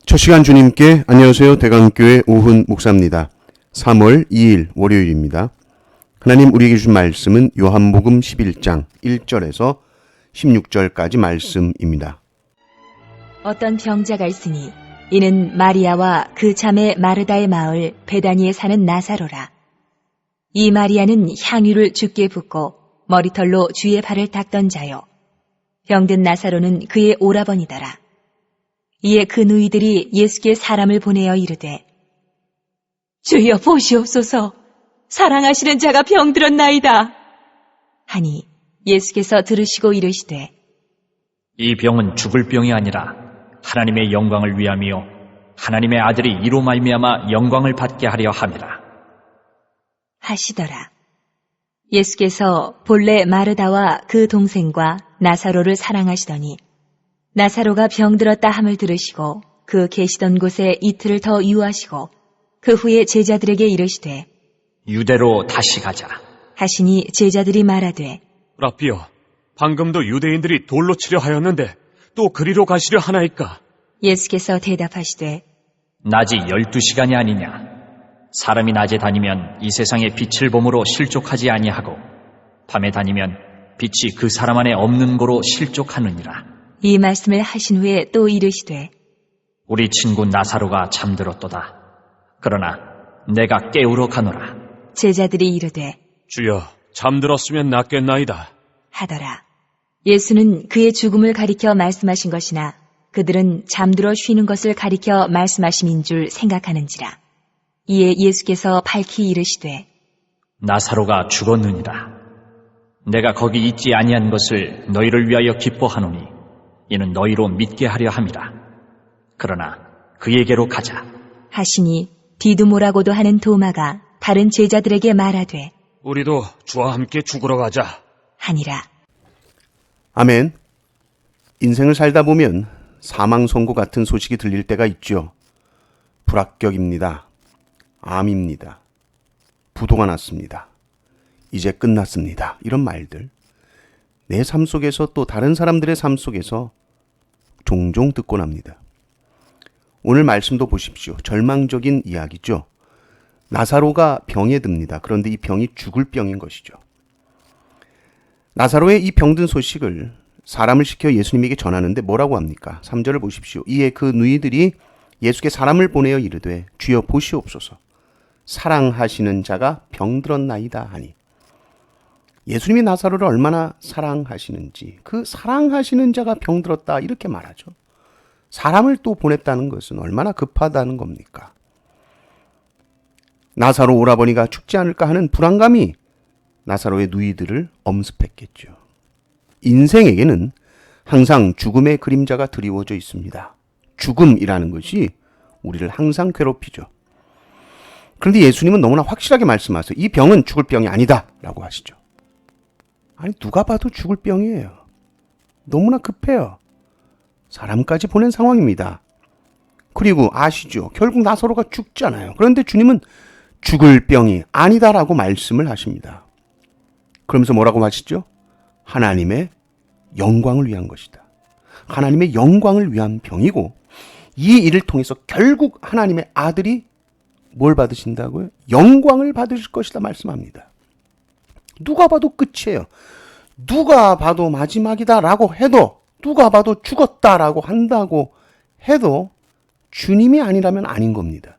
첫 시간 주님께 안녕하세요. 대강교회 오훈 목사입니다. 3월 2일 월요일입니다. 하나님 우리에게 주신 말씀은 요한복음 11장 1절에서 16절까지 말씀입니다. 어떤 병자가 있으니 이는 마리아와 그 자매 마르다의 마을 베다니에 사는 나사로라. 이 마리아는 향유를 주께 붓고 머리털로 주의 발을 닦던 자요. 병든 나사로는 그의 오라버니더라. 이에 그 누이들이 예수께 사람을 보내어 이르되 주여 보시옵소서, 사랑하시는 자가 병들었나이다 하니 예수께서 들으시고 이르시되 이 병은 죽을 병이 아니라 하나님의 영광을 위함이요 하나님의 아들이 이로 말미암아 영광을 받게 하려 함이라 하시더라. 예수께서 본래 마르다와 그 동생과 나사로를 사랑하시더니 나사로가 병들었다 함을 들으시고 그 계시던 곳에 이틀을 더 유하시고 그 후에 제자들에게 이르시되 유대로 다시 가자. 하시니 제자들이 말하되 라삐여, 방금도 유대인들이 돌로 치려 하였는데 또 그리로 가시려 하나이까? 예수께서 대답하시되 낮이 12시간이 아니냐. 사람이 낮에 다니면 이 세상의 빛을 보므로 실족하지 아니하고 밤에 다니면 빛이 그 사람 안에 없는 고로 실족하느니라. 이 말씀을 하신 후에 또 이르시되 우리 친구 나사로가 잠들었도다. 그러나 내가 깨우러 가노라. 제자들이 이르되 주여, 잠들었으면 낫겠나이다. 하더라. 예수는 그의 죽음을 가리켜 말씀하신 것이나 그들은 잠들어 쉬는 것을 가리켜 말씀하심인 줄 생각하는지라. 이에 예수께서 밝히 이르시되 나사로가 죽었느니라. 내가 거기 있지 아니한 것을 너희를 위하여 기뻐하노니 이는 너희로 믿게 하려 함이라. 그러나 그에게로 가자. 하시니 디두모라고도 하는 도마가 다른 제자들에게 말하되 우리도 주와 함께 죽으러 가자. 하니라. 아멘. 인생을 살다 보면 사망 선고 같은 소식이 들릴 때가 있죠. 불합격입니다. 암입니다. 부도가 났습니다. 이제 끝났습니다. 이런 말들. 내 삶 속에서 또 다른 사람들의 삶 속에서 종종 듣곤 합니다. 오늘 말씀도 보십시오. 절망적인 이야기죠. 나사로가 병에 듭니다. 그런데 이 병이 죽을 병인 것이죠. 나사로의 이 병든 소식을 사람을 시켜 예수님에게 전하는데 뭐라고 합니까? 3절을 보십시오. 이에 그 누이들이 예수께 사람을 보내어 이르되 주여 보시옵소서, 사랑하시는 자가 병들었나이다 하니 예수님이 나사로를 얼마나 사랑하시는지, 그 사랑하시는 자가 병들었다 이렇게 말하죠. 사람을 또 보냈다는 것은 얼마나 급하다는 겁니까? 나사로 오라버니가 죽지 않을까 하는 불안감이 나사로의 누이들을 엄습했겠죠. 인생에게는 항상 죽음의 그림자가 드리워져 있습니다. 죽음이라는 것이 우리를 항상 괴롭히죠. 그런데 예수님은 너무나 확실하게 말씀하세요. 이 병은 죽을 병이 아니다 라고 하시죠. 아니, 누가 봐도 죽을 병이에요. 너무나 급해요. 사람까지 보낸 상황입니다. 그리고 아시죠? 결국 나사로가 죽잖아요. 그런데 주님은 죽을 병이 아니다라고 말씀을 하십니다. 그러면서 뭐라고 하시죠? 하나님의 영광을 위한 것이다. 하나님의 영광을 위한 병이고 이 일을 통해서 결국 하나님의 아들이 뭘 받으신다고요? 영광을 받으실 것이다 말씀합니다. 누가 봐도 끝이에요. 누가 봐도 마지막이다라고 해도, 누가 봐도 죽었다라고 한다고 해도 주님이 아니라면 아닌 겁니다.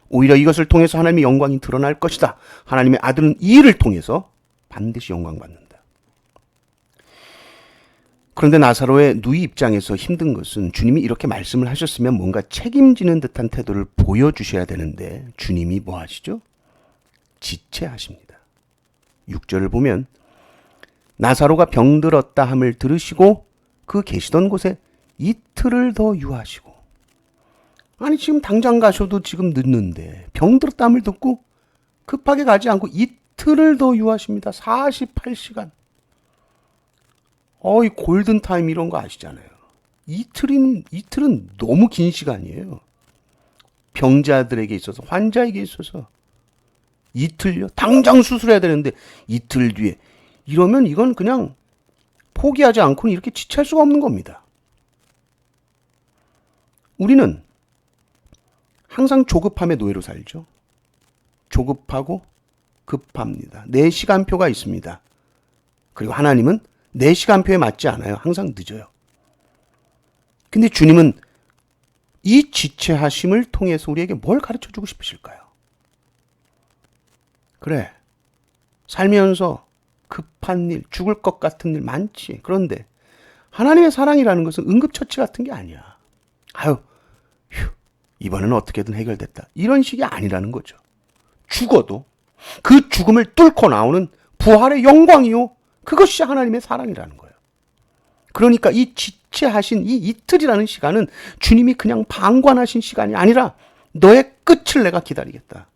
오히려 이것을 통해서 하나님의 영광이 드러날 것이다. 하나님의 아들은 이 일을 통해서 반드시 영광받는다. 그런데 나사로의 누이 입장에서 힘든 것은 주님이 이렇게 말씀을 하셨으면 뭔가 책임지는 듯한 태도를 보여주셔야 되는데 주님이 뭐 하시죠? 지체하십니다. 6절을 보면 나사로가 병들었다 함을 들으시고 그 계시던 곳에 이틀을 더 유하시고, 아니 지금 당장 가셔도 지금 늦는데 병들었다 함을 듣고 급하게 가지 않고 이틀을 더 유하십니다. 48시간. 이 골든타임 이런 거 아시잖아요. 이틀은 너무 긴 시간이에요. 병자들에게 있어서, 환자에게 있어서 이틀요? 당장 수술해야 되는데 이틀 뒤에 이러면 이건 그냥 포기하지 않고는 이렇게 지체할 수가 없는 겁니다. 우리는 항상 조급함의 노예로 살죠. 조급하고 급합니다. 내 시간표가 있습니다. 그리고 하나님은 내 시간표에 맞지 않아요. 항상 늦어요. 근데 주님은 이 지체하심을 통해서 우리에게 뭘 가르쳐주고 싶으실까요? 그래, 살면서 급한 일, 죽을 것 같은 일 많지. 그런데 하나님의 사랑이라는 것은 응급처치 같은 게 아니야. 아유, 휴, 이번에는 어떻게든 해결됐다. 이런 식이 아니라는 거죠. 죽어도 그 죽음을 뚫고 나오는 부활의 영광이요. 그것이 하나님의 사랑이라는 거예요. 그러니까 이 지체하신 이 이틀이라는 시간은 주님이 그냥 방관하신 시간이 아니라 너의 끝을 내가 기다리겠다.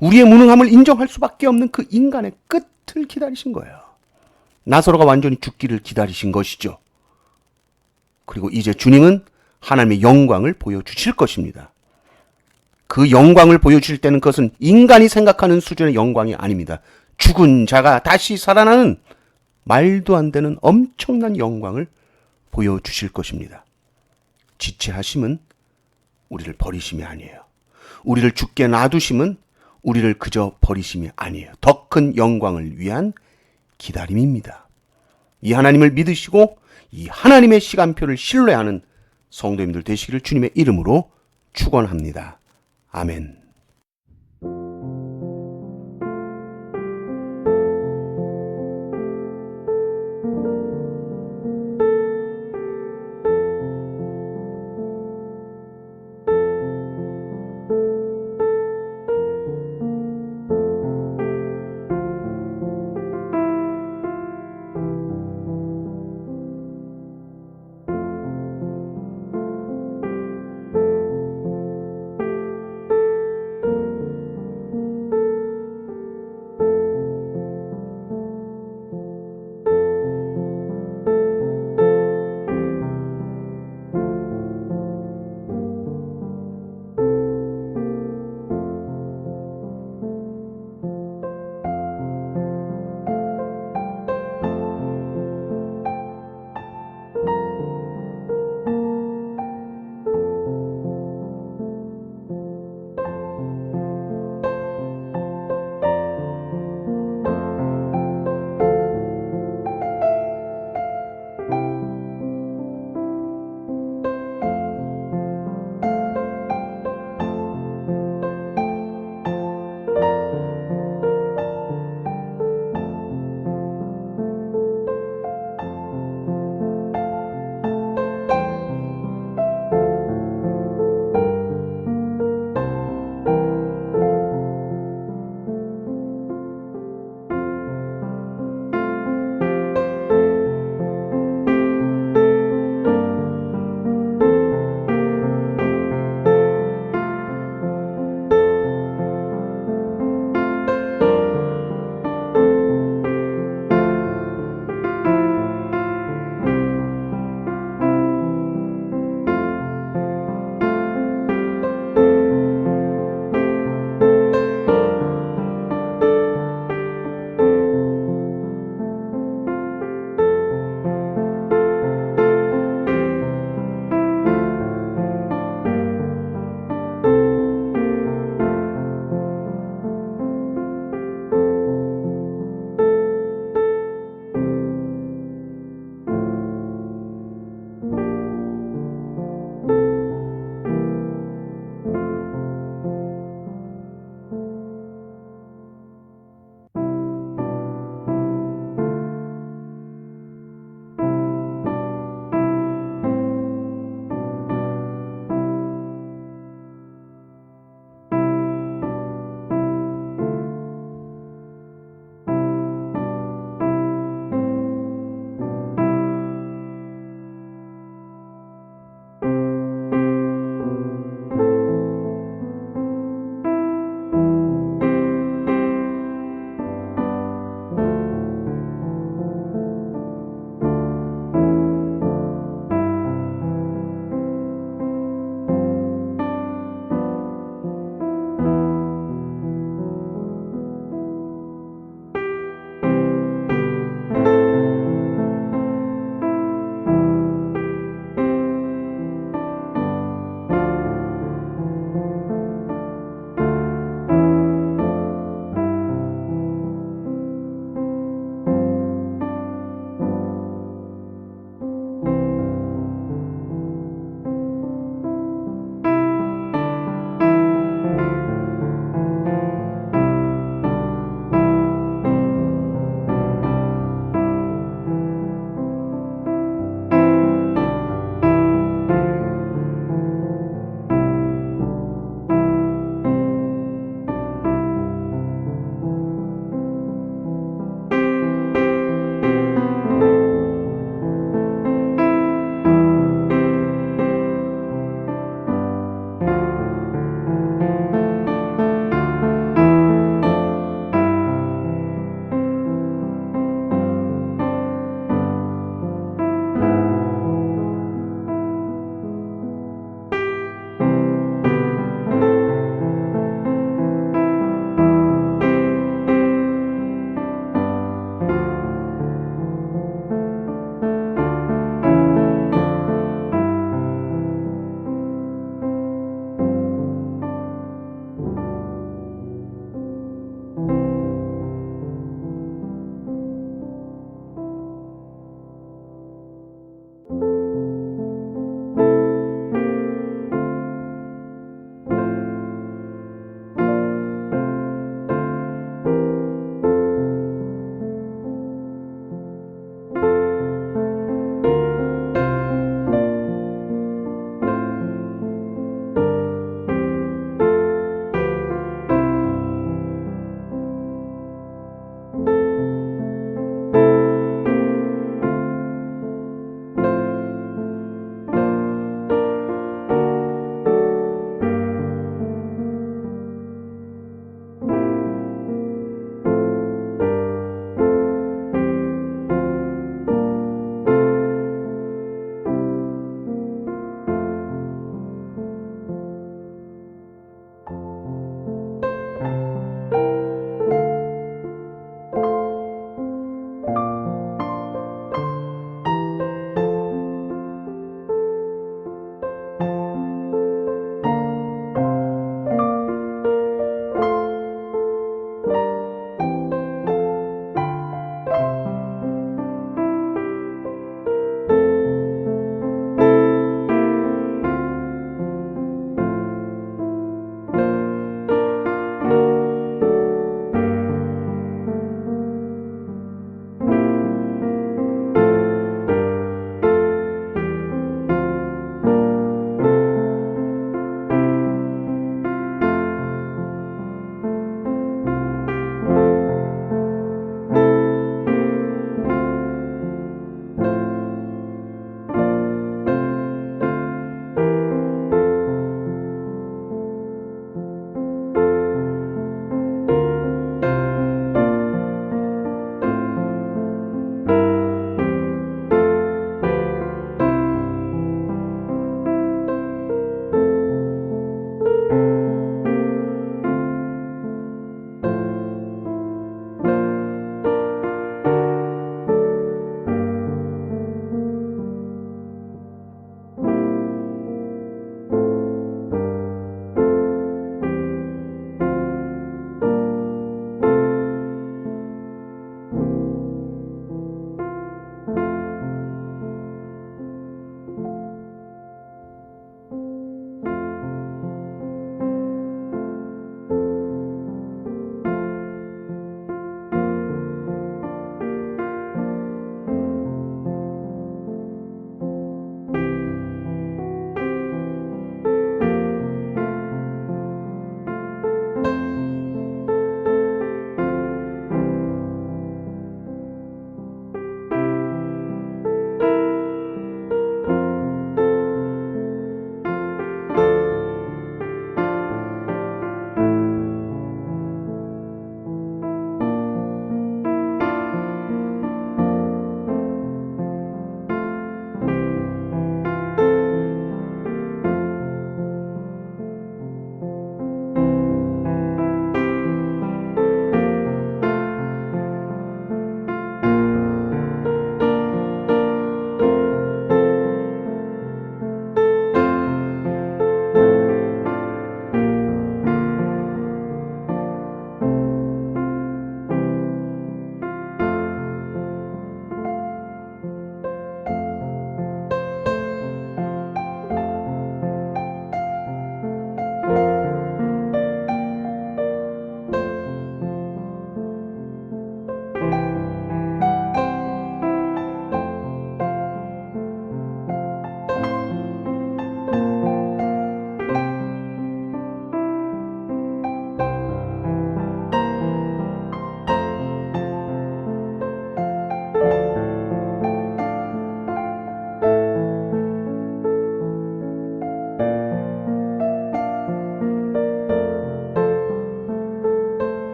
우리의 무능함을 인정할 수밖에 없는 그 인간의 끝을 기다리신 거예요. 나사로가 완전히 죽기를 기다리신 것이죠. 그리고 이제 주님은 하나님의 영광을 보여주실 것입니다. 그 영광을 보여주실 때는 그것은 인간이 생각하는 수준의 영광이 아닙니다. 죽은 자가 다시 살아나는 말도 안 되는 엄청난 영광을 보여주실 것입니다. 지체하심은 우리를 버리심이 아니에요. 우리를 죽게 놔두심은 우리를 그저 버리심이 아니에요. 더 큰 영광을 위한 기다림입니다. 이 하나님을 믿으시고 이 하나님의 시간표를 신뢰하는 성도님들 되시기를 주님의 이름으로 축원합니다. 아멘.